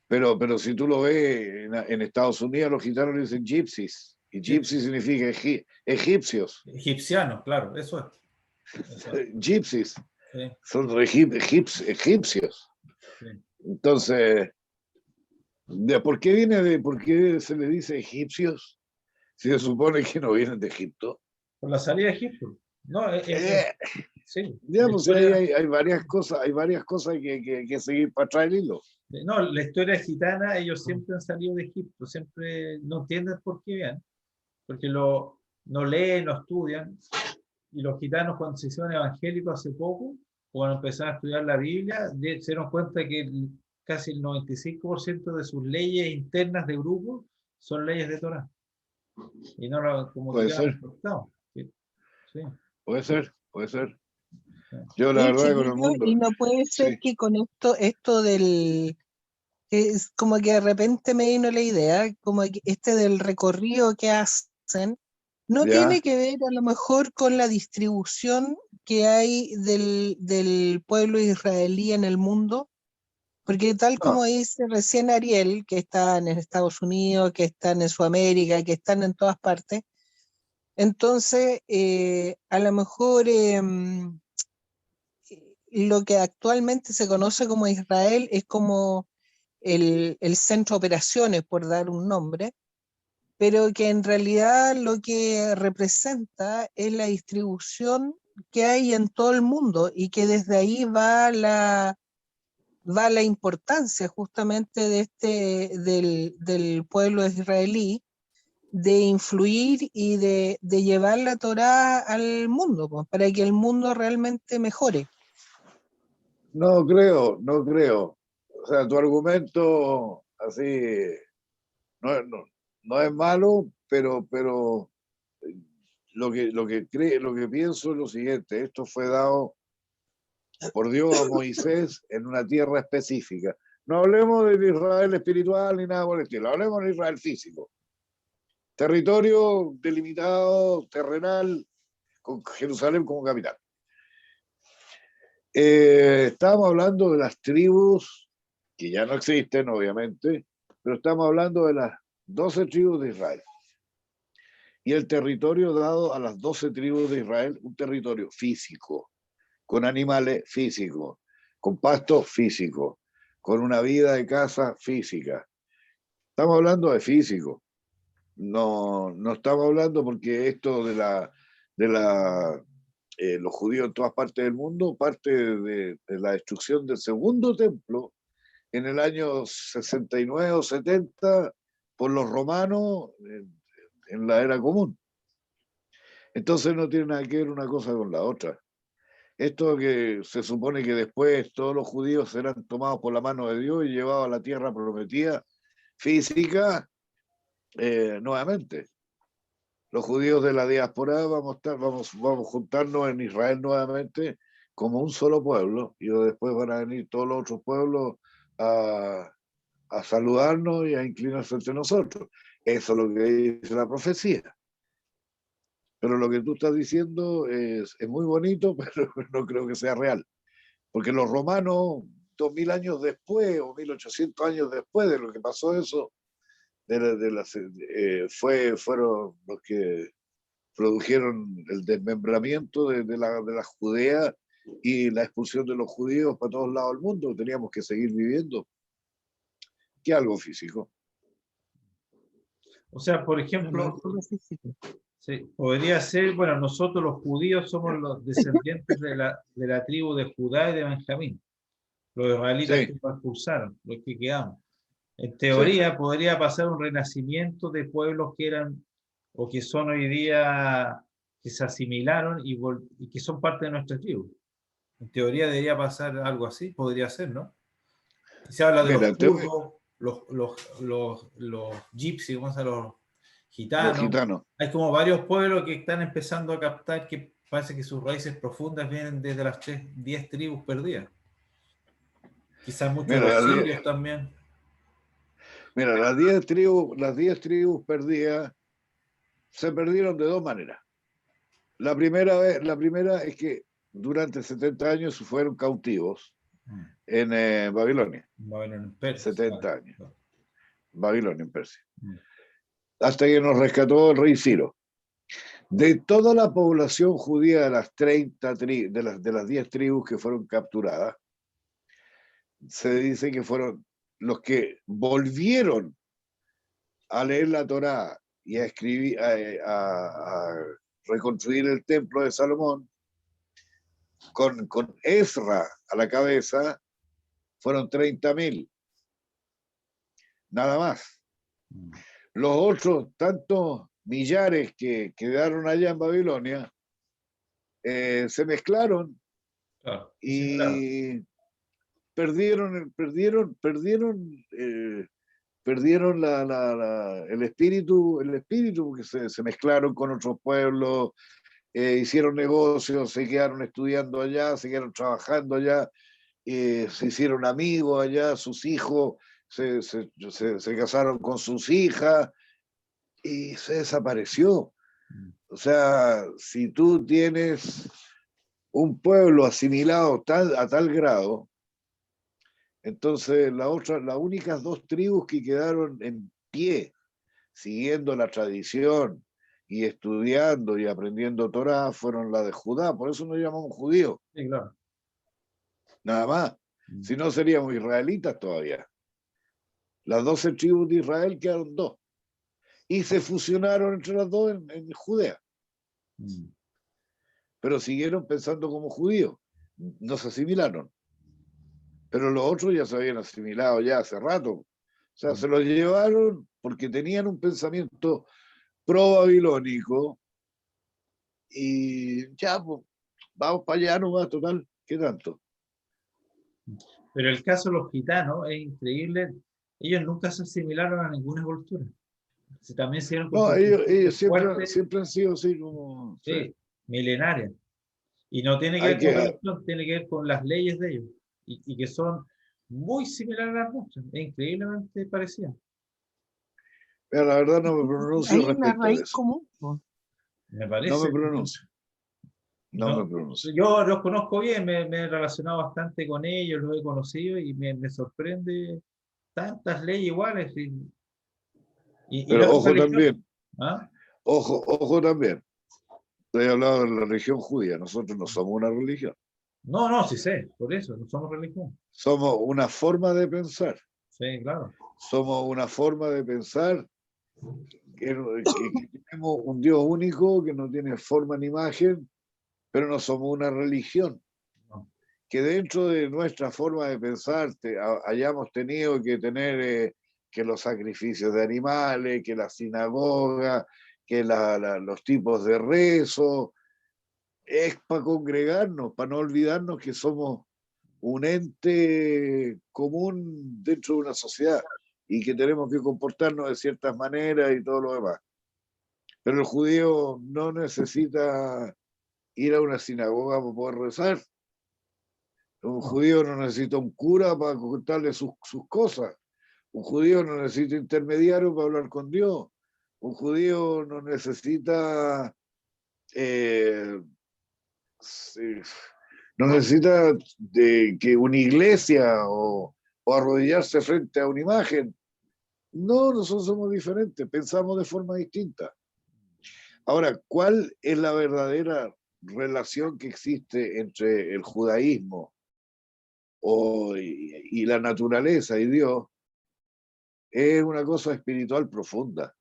Pero si tú lo ves en Estados Unidos, los gitanos le dicen gypsies. Y Sí, gypsy significa egipcios. egipciano, claro, eso es. Eso es. Gypsies Sí, son egipcios. sí. Entonces, ¿por qué se le dice egipcios? Si se supone que no vienen de Egipto. Por la salida de Egipto. No, Eh, sí, ya, la pues ahí historia, hay varias cosas que seguir para atrás del hilo. no, la historia gitana, ellos siempre han salido de Egipto, siempre no entienden por qué bien, porque no leen, no estudian, y los gitanos cuando se hicieron evangélicos hace poco, cuando empezaron a estudiar la Biblia, se dieron cuenta que casi el 95% de sus leyes internas de grupo son leyes de Torah, y no como que Puede quedan ser, impactados. Sí, sí, puede ser, puede ser. sí. Yo la Oye, verdad con el chiquillo, mundo, y no puede ser sí, que con esto del, que es como que de repente me vino la idea, como que este del recorrido que hacen, no tiene ya, que ver a lo mejor con la distribución que hay del pueblo israelí en el mundo, porque tal no, como dice recién Ariel, que están en Estados Unidos, que están en Sudamérica, que están en todas partes, entonces a lo mejor lo que actualmente se conoce como Israel es como el centro de operaciones, por dar un nombre, pero que en realidad lo que representa es la distribución que hay en todo el mundo y que desde ahí va la importancia justamente del pueblo israelí de influir y de llevar la Torá al mundo, pues, para que el mundo realmente mejore. no creo. O sea, tu argumento así no, no es malo, pero lo que pienso es lo siguiente: esto fue dado por Dios a Moisés en una tierra específica. No hablemos del Israel espiritual ni nada por el estilo, hablemos del Israel físico. Territorio delimitado, terrenal, con Jerusalén como capital. Estábamos hablando de las tribus, que ya no existen, obviamente, pero estamos hablando de las 12 tribus de Israel. Y el territorio dado a las 12 tribus de Israel, un territorio físico, con animales físicos, con pasto físico, con una vida de casa física. Estamos hablando de físico. No estamos hablando porque esto de los judíos en todas partes del mundo parte de la destrucción del segundo templo en el año 69 o 70 por los romanos en la era común. Entonces no tiene nada que ver una cosa con la otra. Esto que se supone que después todos los judíos serán tomados por la mano de Dios y llevados a la tierra prometida física, nuevamente. Los judíos de la diáspora vamos a juntarnos en Israel nuevamente como un solo pueblo y después van a venir todos los otros pueblos a, a saludarnos y a inclinarse ante nosotros. Eso es lo que dice la profecía. Pero lo que tú estás diciendo es muy bonito, pero no creo que sea real. Porque los romanos, 2000 años después o 1800 años después de lo que pasó eso, fueron los que produjeron el desmembramiento de la Judea y la expulsión de los judíos para todos lados del mundo. Teníamos que seguir viviendo, que algo físico. O sea, por ejemplo, sí, podría ser, bueno, nosotros los judíos somos los descendientes de la tribu de Judá y de Benjamín, los israelitas Sí, que nos expulsaron, los que quedamos. En sí. teoría podría pasar un renacimiento de pueblos que eran o que son hoy día, que se asimilaron y que son parte de nuestra tribu. En teoría debería pasar algo así, podría ser, ¿no? Se habla de los Mira, kurdos, los gypsies, ¿cómo se llama? Los los gitanos. gitanos. Hay como varios pueblos que están empezando a captar que parece que sus raíces profundas vienen desde las 10 tribus perdidas. Quizás muchos de Mira, los sirios también. mira, las 10 tribus perdidas se perdieron de dos maneras. La primera es que durante 70 años fueron cautivos en Babilonia. Babilonia en Persia. 70 años. Claro. Babilonia en Persia. Hasta que nos rescató el rey Ciro. De toda la población judía de las 30 de las 10 tribus que fueron capturadas, se dice que fueron los que volvieron a leer la Torá y a escribir, a reconstruir el templo de Salomón, con Ezra a la cabeza, fueron 30.000. Nada más. Los otros tantos millares que quedaron allá en Babilonia se mezclaron, Claro, y perdieron el espíritu, porque se mezclaron con otros pueblos, hicieron negocios, se quedaron estudiando allá, se quedaron trabajando allá, se hicieron amigos allá, sus hijos se casaron con sus hijas y se desapareció. O sea, si tú tienes un pueblo asimilado a tal grado, entonces las únicas dos tribus que quedaron en pie, siguiendo la tradición y estudiando y aprendiendo Torá, fueron las de Judá. Por eso nos llamamos judíos. Sí, claro. Nada más. Si no, seríamos israelitas todavía. Las 12 tribus de Israel quedaron dos. Y se fusionaron entre las dos en Judea. Pero siguieron pensando como judíos. No se asimilaron. Pero los otros ya se habían asimilado ya hace rato. O sea, se los llevaron porque tenían un pensamiento pro-babilónico y ya, pues, vamos para allá nomás, total, ¿qué tanto? Pero el caso de los gitanos es increíble. Ellos nunca se asimilaron a ninguna cultura. También se dieron con No, sus ellos fuertes, siempre han sido así como... sí, milenarias. Y no tiene que Hay ver con que, religión, tiene que ver con las leyes de ellos. Y que son muy similares a las nuestras. Es increíblemente parecidas. la verdad no me pronuncio Hay una respecto de raíz eso. común, po. Me No parece. me pronuncio. No me No, pronuncio. yo los conozco bien, me he relacionado bastante con ellos, los he conocido y me sorprende tantas leyes iguales. Y no Pero es ojo religión. también, ¿Ah? ojo también. Estoy hablando de la religión judía. Nosotros no somos una religión. No, no, sí sé, por eso, no somos religión. Somos una forma de pensar. Sí, claro. Somos una forma de pensar que tenemos un Dios único que no tiene forma ni imagen, pero no somos una religión. No. Que dentro de nuestra forma de pensar hayamos tenido que tener que los sacrificios de animales, que la sinagoga, que los tipos de rezo, es para congregarnos, para no olvidarnos que somos un ente común dentro de una sociedad y que tenemos que comportarnos de ciertas maneras y todo lo demás. Pero el judío no necesita ir a una sinagoga para poder rezar. Un judío no necesita un cura para contarle sus cosas. Un judío no necesita intermediario para hablar con Dios. Un judío no necesita no necesita que una iglesia o arrodillarse frente a una imagen. No, nosotros somos diferentes, pensamos de forma distinta. Ahora, ¿cuál es la verdadera relación que existe entre el judaísmo y la naturaleza y Dios? Es una cosa espiritual profunda.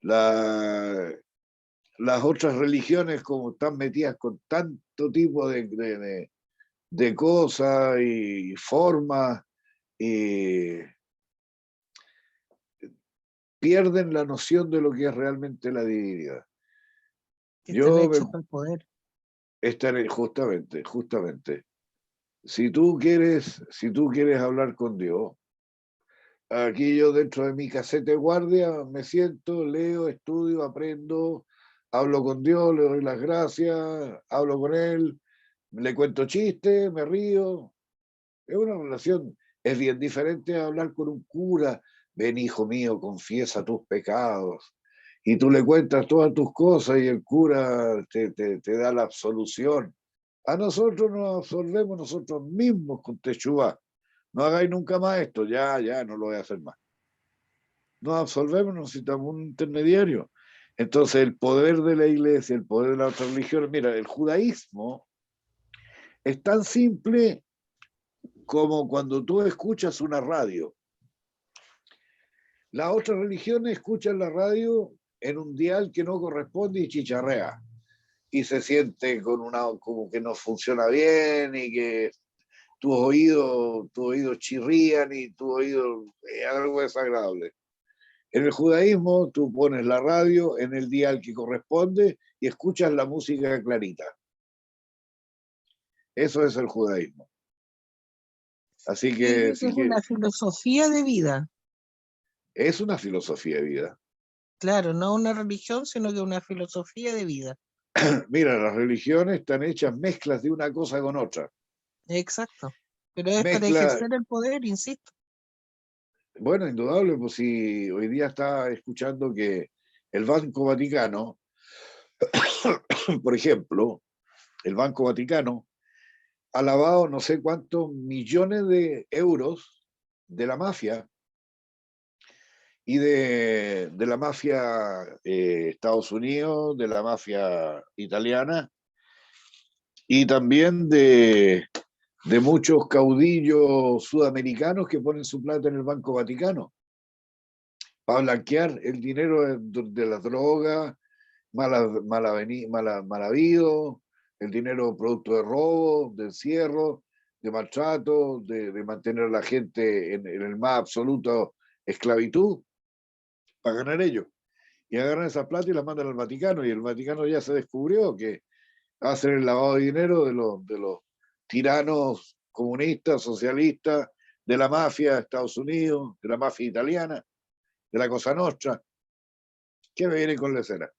Las otras religiones, como están metidas con tanto tipo de cosas y formas, pierden la noción de lo que es realmente la divinidad. Que están hechos para el poder. Justamente. Si tú quieres hablar con Dios, aquí yo dentro de mi caseta de guardia me siento, leo, estudio, aprendo, hablo con Dios, le doy las gracias, hablo con Él, le cuento chistes, me río. Es una relación, es bien diferente a hablar con un cura. Ven, hijo mío, confiesa tus pecados. Y tú le cuentas todas tus cosas y el cura te da la absolución. A nosotros nos absolvemos nosotros mismos con Teshuvá. No hagáis nunca más esto, ya, no lo voy a hacer más. Nos absolvemos, necesitamos un intermediario. Entonces, el poder de la iglesia, el poder de la otra religión, mira, el judaísmo es tan simple como cuando tú escuchas una radio. Las otras religiones escuchan la radio en un dial que no corresponde y chicharrea. Y se siente como que no funciona bien y que tus oídos chirrían y tu oído es algo desagradable. En el judaísmo tú pones la radio en el dial que corresponde y escuchas la música clarita. Eso es el judaísmo. Así que, Es una filosofía de vida. es una filosofía de vida. Claro, no una religión, sino que una filosofía de vida. Mira, las religiones están hechas mezclas de una cosa con otra. Exacto. Pero es para ejercer el poder, insisto. Bueno, indudable, pues si hoy día está escuchando que el Banco Vaticano, por ejemplo, el Banco Vaticano ha lavado no sé cuántos millones de euros de la mafia y de la mafia Estados Unidos, de la mafia italiana y también de muchos caudillos sudamericanos que ponen su plata en el Banco Vaticano para blanquear el dinero de la droga, mal habido, el dinero producto de robo, de encierro, de maltrato, de mantener a la gente en el más absoluto esclavitud, para ganar ellos. Y agarran esa plata y la mandan al Vaticano, y el Vaticano ya se descubrió que hacen el lavado de dinero de los tiranos comunistas, socialistas, de la mafia de Estados Unidos, de la mafia italiana, de la Cosa Nostra, que me viene con la escena.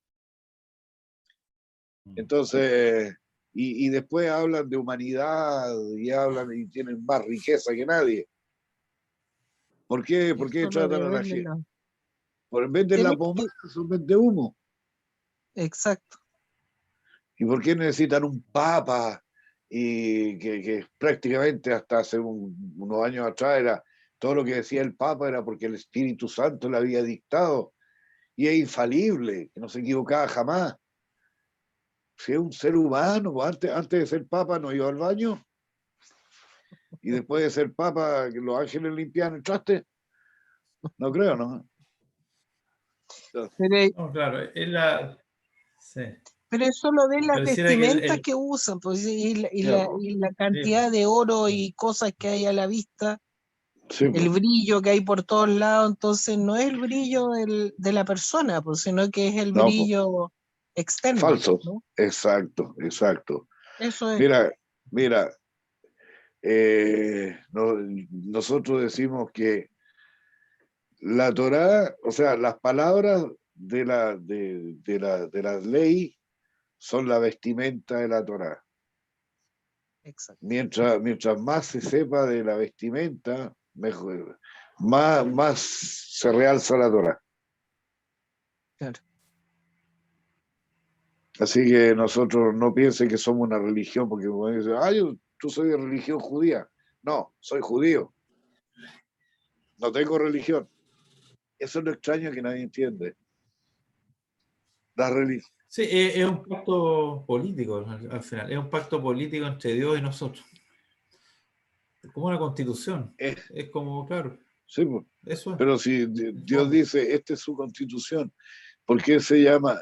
Entonces, y después hablan de humanidad y hablan y tienen más riqueza que nadie. ¿Por qué tratan a la gente? Venden la pomada, son vende humo. Exacto. ¿Y por qué necesitan un papa? Y que prácticamente hasta hace unos años atrás era todo lo que decía el papa era porque el Espíritu Santo le había dictado y es infalible, que no se equivocaba jamás. Si es un ser humano, antes de ser papa no iba al baño y después de ser papa que los ángeles limpian el traste. No creo, ¿no? No, claro, es la... Sí. Pero es solo de las Pareciera vestimentas que usan, pues, y la cantidad de oro y cosas que hay a la vista, sí, el brillo que hay por todos lados, entonces no es el brillo de la persona, pues, sino que es el brillo externo. Falso, ¿no? exacto. Eso es. Mira, nosotros decimos que la Torá, o sea, las palabras de la ley son la vestimenta de la Torá. Exacto. Mientras más se sepa de la vestimenta, mejor, más se realza la Torá. Claro. Así que nosotros no piensen que somos una religión, porque como dicen, tú soy de religión judía. No, soy judío. No tengo religión. Eso es lo extraño que nadie entiende. La religión. Sí, es un pacto político al final, es un pacto político entre Dios y nosotros. Es como una constitución. Es como, claro. Sí, eso es. Pero si Dios dice, esta es su constitución, ¿por qué se llama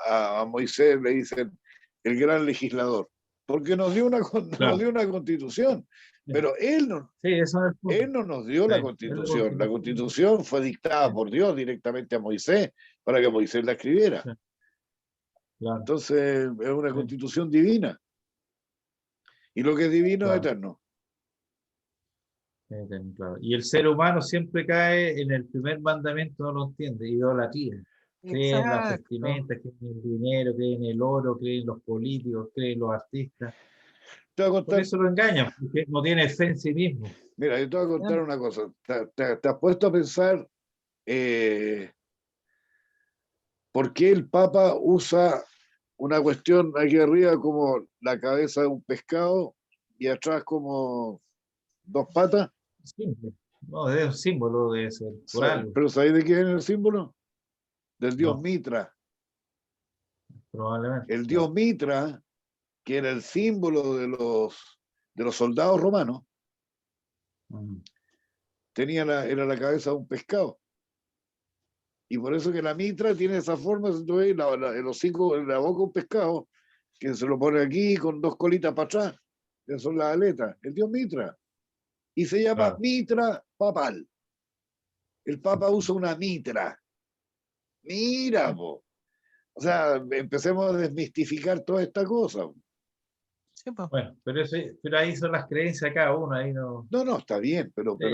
a Moisés, le dicen, el gran legislador? Porque nos dio una constitución. Pero él no nos dio la constitución. La constitución fue dictada por Dios directamente a Moisés para que Moisés la escribiera. Claro. Entonces es una constitución divina. Y lo que es divino es eterno. Claro. Y el ser humano siempre cae en el primer mandamiento, no lo entiende, idolatría. Creen en las Exacto. vestimentas, creen en el dinero, creen en el oro, creen en los políticos, creen en los artistas. Te voy a Por contar, eso lo engañan, porque no tiene fe en sí mismo. mira, yo te voy a contar Ya. una cosa. ¿Te has puesto a pensar eh, por qué el Papa usa una cuestión aquí arriba como la cabeza de un pescado y atrás como dos patas? Simple. No, es un símbolo de ser, por algo. ¿Pero sabéis de quién es el símbolo? Del dios No, Mitra. probablemente. El dios Mitra, que era el símbolo de los soldados romanos, Mm. era la cabeza de un pescado. Y por eso que la mitra tiene esa forma, si tú ves, el hocico, en la boca un pescado, que se lo pone aquí con dos colitas para atrás, que son las aletas, el dios Mitra. Y se llama Claro. Mitra papal. El Papa usa una mitra. Mira, po. O sea, empecemos a desmistificar toda esta cosa. Sí, po. Bueno, pero ahí son las creencias de cada uno, ahí no. No, está bien, Sí, pero está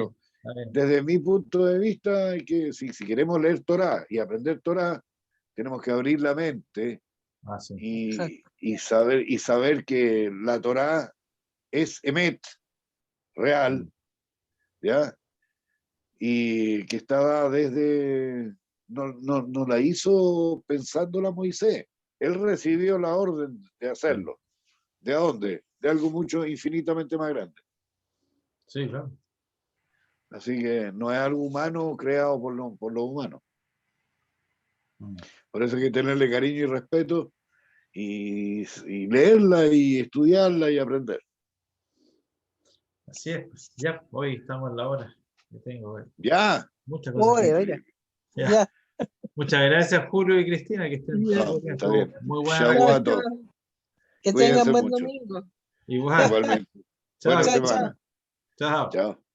bien. desde mi punto de vista, hay que, si queremos leer Torah y aprender Torah, tenemos que abrir la mente Ah, sí. y saber que la Torah es Emet, real, ¿ya? Y que estaba desde, no la hizo pensándola Moisés. Él recibió la orden de hacerlo. ¿De dónde? De algo mucho infinitamente más grande. Sí, claro. Así que no es algo humano creado por lo humano. Mm. Por eso hay que tenerle cariño y respeto y leerla y estudiarla y aprender. Así es, pues. Ya, hoy estamos en la hora que tengo. Ya, Muchas cosas que Oye, decir. oye, Ya. ya. Muchas gracias, Julio y Cristina, que estén Ya. todos bien. está bien. Muy buena la Chao, Shawato, chao. Que tengan cuídense buen mucho. domingo. Igual. Igualmente. Chao, Buena Chao, Cristina. chao. semana. Chao. Chao.